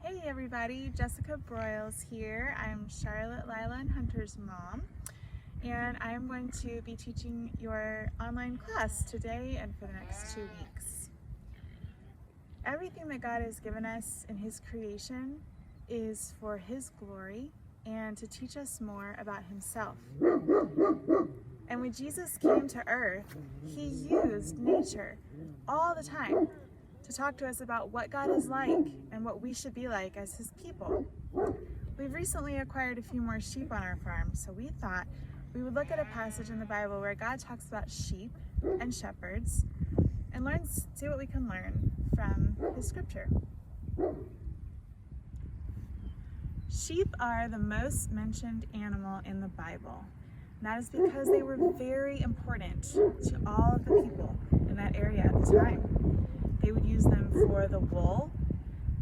Hey everybody, Jessica Broyles here. I'm Charlotte, Lila, and Hunter's mom, and I'm going to be teaching your online class today and for the next 2 weeks. Everything that God has given us in His creation is for His glory and to teach us more about Himself. And when Jesus came to earth, He used nature all the time to talk to us about what God is like and what we should be like as His people. We've recently acquired a few more sheep on our farm, so we thought we would look at a passage in the Bible where God talks about sheep and shepherds and see what we can learn from His scripture. Sheep are the most mentioned animal in the Bible. And that is because they were very important to all of the people in that area at the time. They would use them for the wool.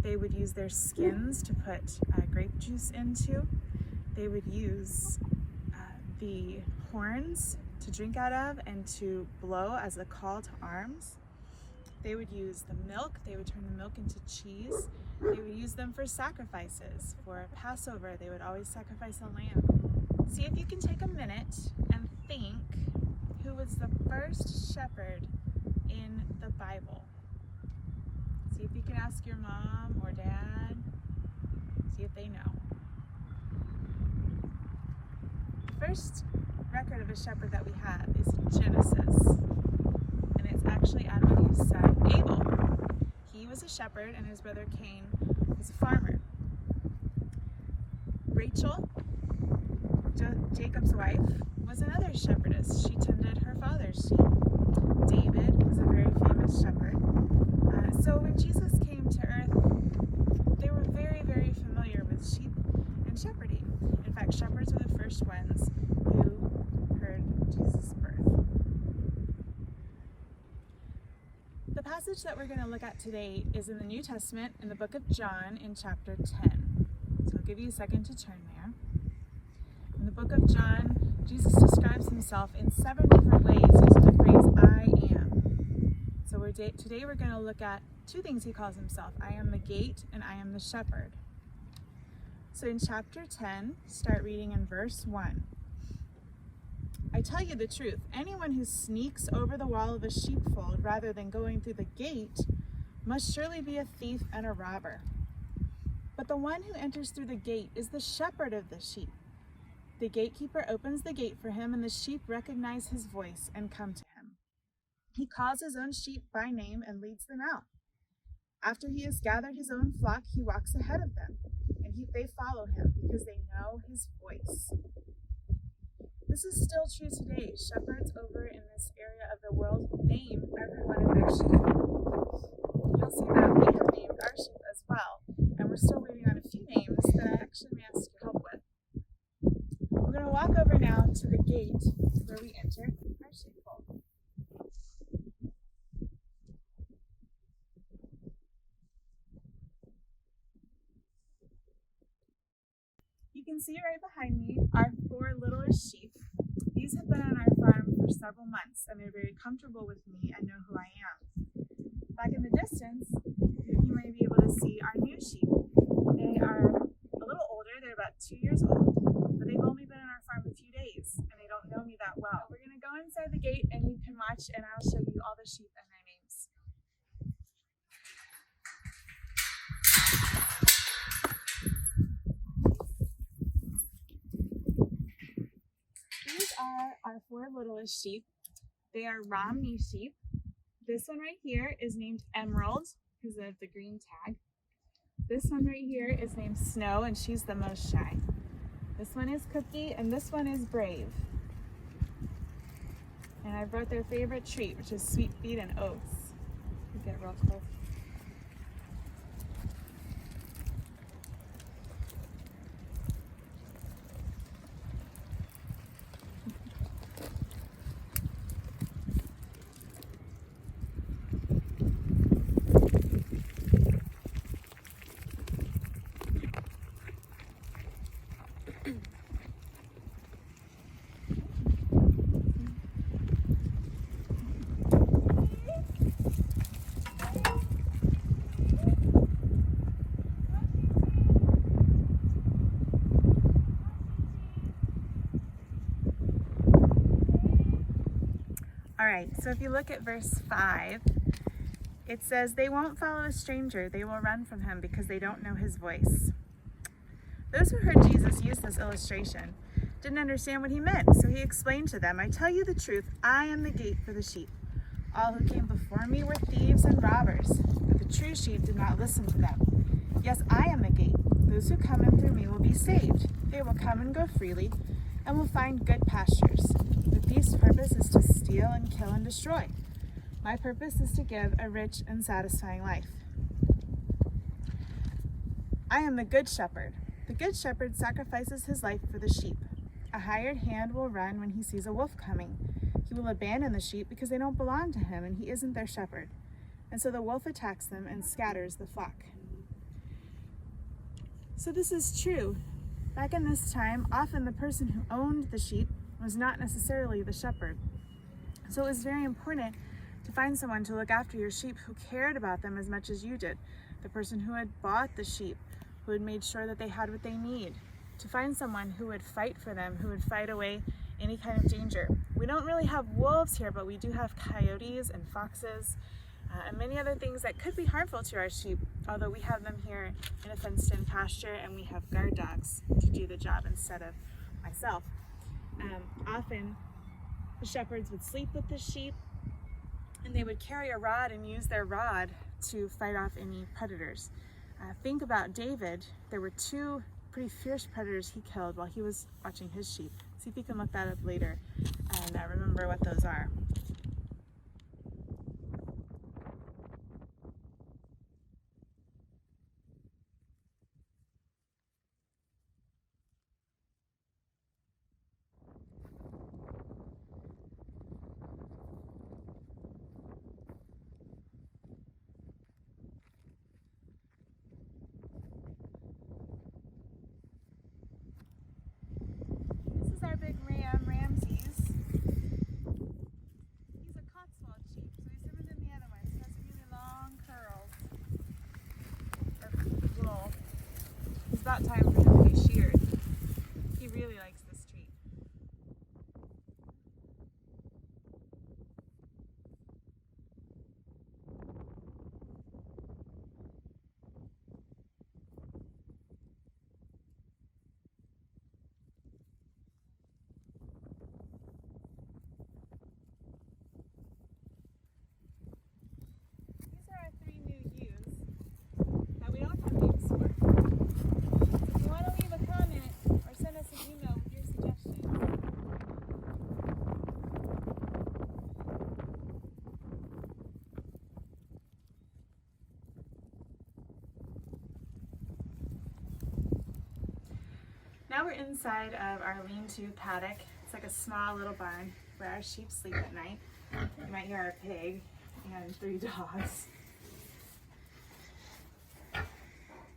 They would use their skins to put grape juice into. They would use the horns to drink out of and to blow as a call to arms. They would use the milk. They would turn the milk into cheese. They would use them for sacrifices. For Passover, they would always sacrifice a lamb. See if you can take a minute and think who was the first shepherd in the Bible. See if you can ask your mom or dad. See if they know. The first record of a shepherd that we have is in Genesis. And it's actually Adam and Eve's son, Abel. He was a shepherd and his brother Cain was a farmer. Rachel, Jacob's wife, was another shepherdess. She tended her father's sheep. David was a very famous shepherd. So when Jesus came to earth, they were very, very familiar with sheep and shepherding. In fact, shepherds were the first ones who heard Jesus' birth. The passage that we're going to look at today is in the New Testament in the book of John in chapter 10. So I'll give you a second to turn there. In the book of John, Jesus describes himself in 7 different ways using the phrase, I am. So today we're going to look at 2 things he calls himself. I am the gate and I am the shepherd. So in chapter 10, start reading in verse 1. I tell you the truth, anyone who sneaks over the wall of a sheepfold rather than going through the gate must surely be a thief and a robber. But the one who enters through the gate is the shepherd of the sheep. The gatekeeper opens the gate for him, and the sheep recognize his voice and come to him. He calls his own sheep by name and leads them out. After he has gathered his own flock, he walks ahead of them, and they follow him because they know his voice. This is still true today. Shepherds over in this area of the world name every one of their sheep. You'll see that we have named our sheep as well, and we're still waiting on a few names that I actually may ask your help with. We're going to walk over now to the gate where we enter our sheepfold. You can see right behind me our 4 littlest sheep. These have been on our farm for several months and they're very comfortable with me and know who I am. Back in the distance, you may be able to see our new sheep. They are a little older, they're about 2 years old, but they've only been on our farm a few days and they don't know me that well. We're going to go inside the gate and you can watch and I'll show you all the sheep and their names. These are our 4 littlest sheep. They are Romney sheep. This one right here is named Emerald because of the green tag. This one right here is named Snow and she's the most shy. This one is Cookie and this one is Brave. And I brought their favorite treat, which is sweet feed and oats. Get real close. right, so if you look at verse 5, it says, "They won't follow a stranger. They will run from him because they don't know his voice." Those who heard Jesus use this illustration didn't understand what he meant, so he explained to them, "I tell you the truth, I am the gate for the sheep. All who came before me were thieves and robbers, but the true sheep did not listen to them. Yes, I am the gate. Those who come in through me will be saved. They will come and go freely and will find good pastures. The thief's purpose is to steal and kill and destroy. My purpose is to give a rich and satisfying life. I am the good shepherd. The good shepherd sacrifices his life for the sheep. A hired hand will run when he sees a wolf coming. He will abandon the sheep because they don't belong to him and he isn't their shepherd. And so the wolf attacks them and scatters the flock." So this is true. Back in this time, often the person who owned the sheep was not necessarily the shepherd. So it was very important to find someone to look after your sheep who cared about them as much as you did. The person who had bought the sheep, who had made sure that they had what they need. To find someone who would fight for them, who would fight away any kind of danger. We don't really have wolves here, but we do have coyotes and foxes and many other things that could be harmful to our sheep, although we have them here in a fenced-in pasture and we have guard dogs to do the job instead of myself. Often the shepherds would sleep with the sheep and they would carry a rod and use their rod to fight off any predators. Think about David. There were 2 pretty fierce predators he killed while he was watching his sheep. See if you can look that up later and remember what those are. This is our big ram, Ramses. He's a Cotswold sheep, so he's different than the other ones. He has really long curls of wool. It's about time for him to be sheared. He really likes this treat. These are our 3 new ewes that we don't have names for. If you want to leave a comment or send us an email with your suggestions. Now we're inside of our lean-to paddock. It's like a small little barn where our sheep sleep at night. You might hear our pig and 3 dogs.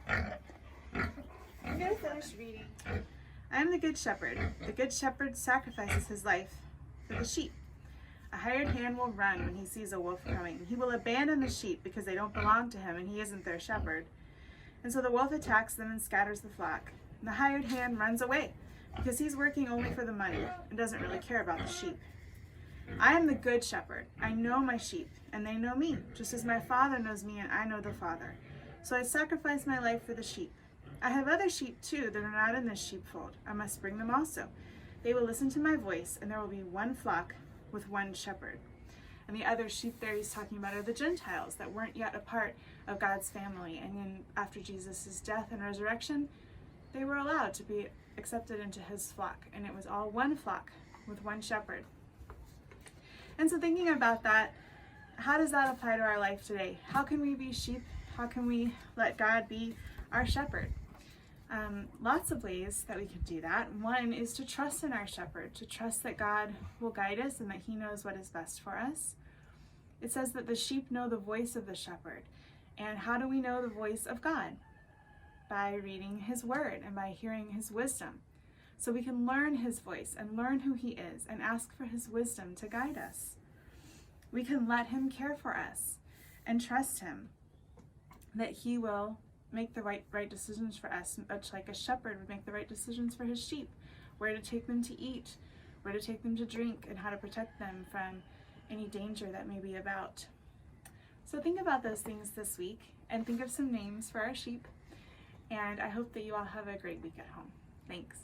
I'm going to finish reading. I am the good shepherd. The good shepherd sacrifices his life for the sheep. A hired hand will run when he sees a wolf coming. He will abandon the sheep because they don't belong to him and he isn't their shepherd. And so the wolf attacks them and scatters the flock. And the hired hand runs away because he's working only for the money and doesn't really care about the sheep. I am the good shepherd. I know my sheep and they know me, just as my Father knows me and I know the Father. So I sacrifice my life for the sheep. I have other sheep too that are not in this sheepfold. I must bring them also. They will listen to my voice and there will be one flock with one shepherd. And the other sheep there he's talking about are the Gentiles that weren't yet a part of God's family. And then after Jesus' death and resurrection, they were allowed to be accepted into his flock. And it was all one flock with one shepherd. And so thinking about that, how does that apply to our life today? How can we be sheep? How can we let God be our shepherd? Lots of ways that we could do that. One is to trust in our shepherd, to trust that God will guide us and that he knows what is best for us. It says that the sheep know the voice of the shepherd. And how do we know the voice of God? By reading his word and by hearing his wisdom. So we can learn his voice and learn who he is and ask for his wisdom to guide us. We can let him care for us and trust him that he will make the right decisions for us, much like a shepherd would make the right decisions for his sheep, where to take them to eat, where to take them to drink, and how to protect them from any danger that may be about. So think about those things this week and think of some names for our sheep. And I hope that you all have a great week at home. Thanks.